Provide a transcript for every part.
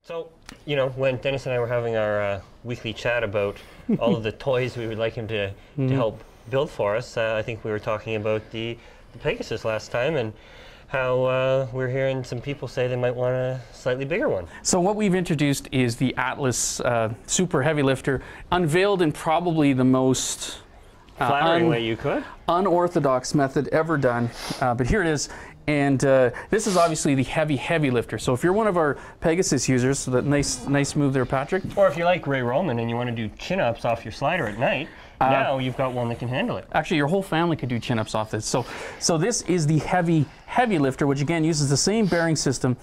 So, you know, when Dennis and I were having our weekly chat about all of the toys we would like him to help build for us, I think we were talking about the Pegasus last time and how we're hearing some people say they might want a slightly bigger one. So what we've introduced is the Atlas Super Heavy Lifter, unveiled in probably the most flattering way you could. Unorthodox method ever done, but here it is. And this is obviously the heavy lifter. So if you're one of our Pegasus users, so that nice move there, Patrick. Or if you're like Ray Roman and you want to do chin-ups off your slider at night, now you've got one that can handle it. Actually, your whole family could do chin-ups off this. So this is the heavy lifter, which again uses the same bearing system.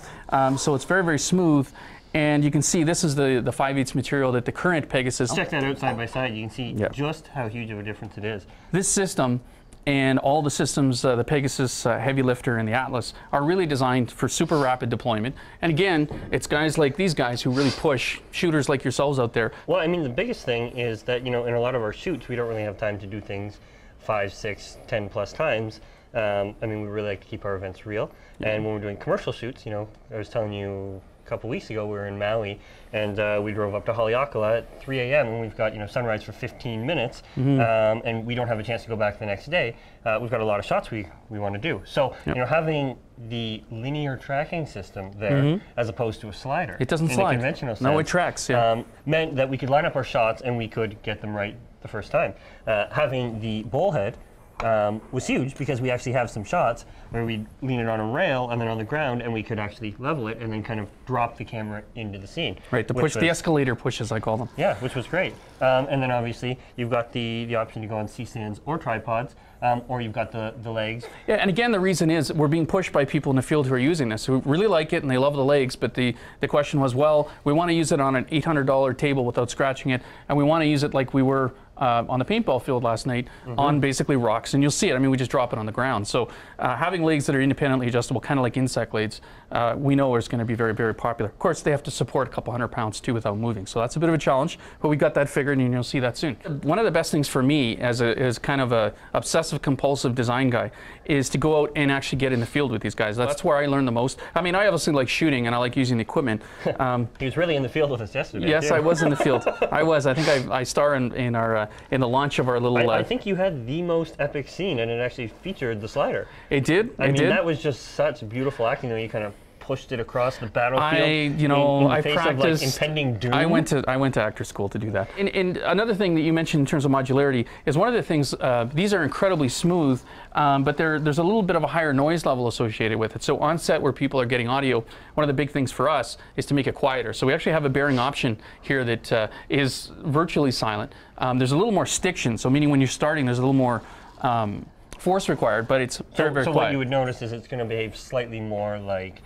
So it's very smooth. And you can see this is the 5/8 material that the current Pegasus. Check that out side by side. You can see just how huge of a difference it is. This system and all the systems, the Pegasus Heavy Lifter and the Atlas, are really designed for super rapid deployment. And again, it's guys like these guys who really push, shooters like yourselves out there. Well, I mean, the biggest thing is that, you know, in a lot of our shoots, we don't really have time to do things 5, 6, 10 plus times. I mean, we really like to keep our events real. And when we're doing commercial shoots, you know, I was telling you a couple weeks ago, we were in Maui, and we drove up to Haleakala at 3 a.m. and we've got, you know, sunrise for 15 minutes, and we don't have a chance to go back the next day. We've got a lot of shots we want to do. So, you know, having the linear tracking system there, as opposed to a slider, it doesn't slide. Conventional sense, no, it tracks. Meant that we could line up our shots and we could get them right the first time. Having the bullhead was huge because we actually have some shots where we lean it on a rail and then on the ground, and we could actually level it and then kind of drop the camera into the scene. Right, the escalator pushes, I call them. Yeah, which was great. And then obviously you've got the option to go on C-stands or tripods, or you've got the legs. Yeah, and again, the reason is we're being pushed by people in the field who are using this, who really like it and they love the legs, but the question was, well, we want to use it on an $800 table without scratching it, and we want to use it like we were on the paintball field last night on basically rocks, and you'll see it. I mean, we just drop it on the ground. So having legs that are independently adjustable, kind of like insect blades, we know is going to be very popular. Of course, they have to support a couple hundred pounds too without moving, so that's a bit of a challenge, but we got that figured, and you'll see that soon. One of the best things for me as kind of a obsessive compulsive design guy is to go out and actually get in the field with these guys. That's where I learn the most. I mean, I obviously like shooting and I like using the equipment. He was really in the field with us yesterday. Yes, I was in the field. I was. I think I star in the launch of our little. I think you had the most epic scene, and it actually featured the slider. It did. I mean, that was just such beautiful acting. You kind of pushed it across the battlefield. You know, I practiced. Of, like, impending doom. I went to actor school to do that. And another thing that you mentioned in terms of modularity is one of the things. These are incredibly smooth, but there's a little bit of a higher noise level associated with it. So on set where people are getting audio, one of the big things for us is to make it quieter. So we actually have a bearing option here that is virtually silent. There's a little more stiction, so meaning when you're starting, there's a little more force required, but it's very quiet. So what you would notice is it's going to behave slightly more like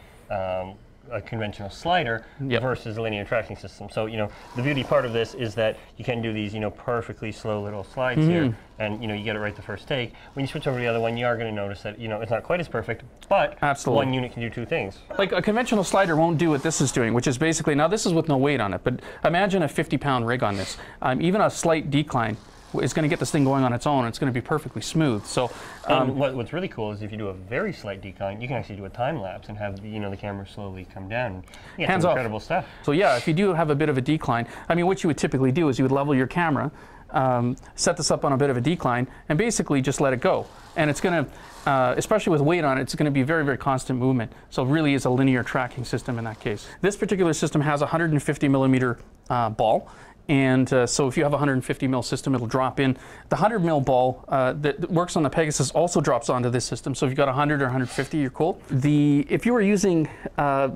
a conventional slider versus a linear tracking system. So, you know, the beauty part of this is that you can do these, you know, perfectly slow little slides here, and, you know, you get it right the first take. When you switch over to the other one, you are going to notice that, you know, it's not quite as perfect, but one unit can do two things. Like a conventional slider won't do what this is doing, which is basically, now this is with no weight on it, but imagine a 50-pound rig on this. Even a slight decline is going to get this thing going on its own. It's going to be perfectly smooth. So what's really cool is if you do a very slight decline, you can actually do a time lapse and have the camera slowly come down. You get some incredible stuff. So yeah, if you do have a bit of a decline, I mean, what you would typically do is you would level your camera, set this up on a bit of a decline, and basically just let it go. And it's going to, especially with weight on it, it's going to be very constant movement. So it really is a linear tracking system in that case. This particular system has a 150 millimeter ball. And so if you have a 150 mil system, it'll drop in. The 100 mil ball that works on the Pegasus also drops onto this system. So if you've got 100 or 150, you're cool. If you were using,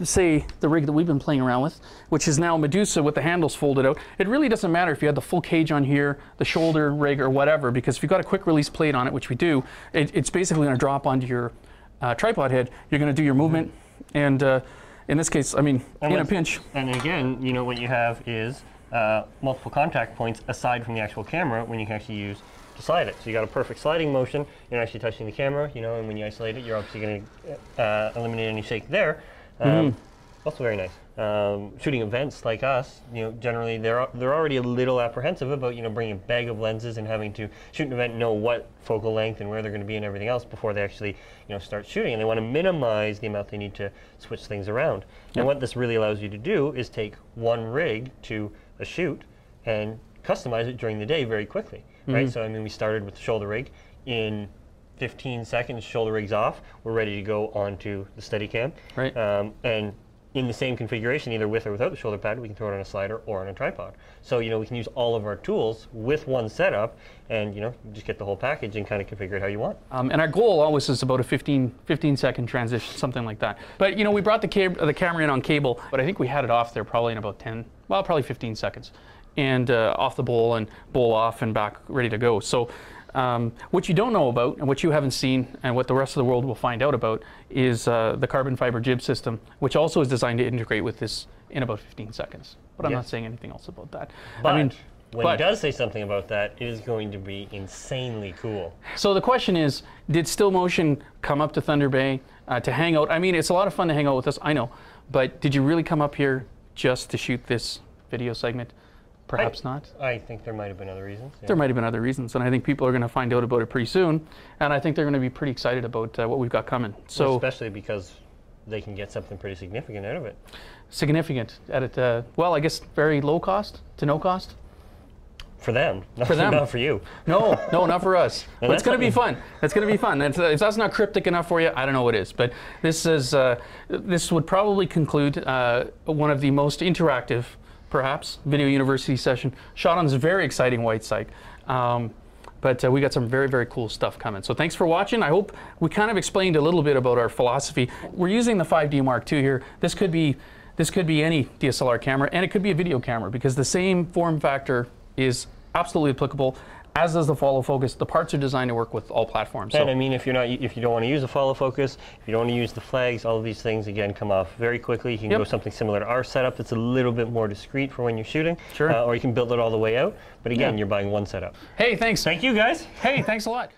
say, the rig that we've been playing around with, which is now Medusa with the handles folded out, it really doesn't matter if you had the full cage on here, the shoulder rig or whatever, because if you've got a quick release plate on it, which we do, it's basically going to drop onto your tripod head. You're going to do your movement, and in this case, I mean, in a pinch. And again, you know, what you have is multiple contact points aside from the actual camera when you can actually use to slide it. So you got a perfect sliding motion. You're not actually touching the camera, you know, and when you isolate it, you're obviously going to eliminate any shake there. Also very nice. shooting events like us, generally they're already a little apprehensive about bringing a bag of lenses and having to shoot an event, know what focal length and where they're going to be and everything else before they actually start shooting, and they want to minimize the amount they need to switch things around. And what this really allows you to do is take one rig to a shoot and customize it during the day very quickly, right? So I mean, we started with the shoulder rig. In 15 seconds, shoulder rig's off. We're ready to go onto the Steadicam. Right. And in the same configuration, either with or without the shoulder pad, we can throw it on a slider or on a tripod. So we can use all of our tools with one setup, and just get the whole package and kind of configure it how you want. And our goal always is about a 15-second transition, something like that. But we brought the camera in on cable, but I think we had it off there probably in about probably 15 seconds, and off the bowl and bowl off and back, ready to go. So. What you don't know about, and what you haven't seen, and what the rest of the world will find out about, is the carbon fiber jib system, which also is designed to integrate with this in about 15 seconds. But I'm not saying anything else about that. But when he does say something about that, it is going to be insanely cool. So the question is, did Still Motion come up to Thunder Bay to hang out? I mean, it's a lot of fun to hang out with us, I know. But did you really come up here just to shoot this video segment? Perhaps not. I think there might have been other reasons. Yeah. There might have been other reasons, and I think people are going to find out about it pretty soon, and I think they're going to be pretty excited about what we've got coming. So, especially because they can get something pretty significant out of it. Significant at it. Well, I guess very low cost to no cost. For them, not for you. No, not for us. But it's going to be fun. It's going to be fun. If that's not cryptic enough for you, I don't know what is. But this is this would probably conclude one of the most interactive, perhaps, Video University session shot on this very exciting white sight. But we got some very, very cool stuff coming. So thanks for watching. I hope we kind of explained a little bit about our philosophy. We're using the 5D Mark II here. This could be any DSLR camera, and it could be a video camera, because the same form factor is absolutely applicable, as does the follow focus. The parts are designed to work with all platforms. And I mean, if you don't want to use the follow focus, if you don't want to use the flags, all of these things again come off very quickly. You can go something similar to our setup that's a little bit more discreet for when you're shooting. Sure. Or you can build it all the way out. But again, you're buying one setup. Hey, thanks. Thank you, guys. Hey, thanks a lot.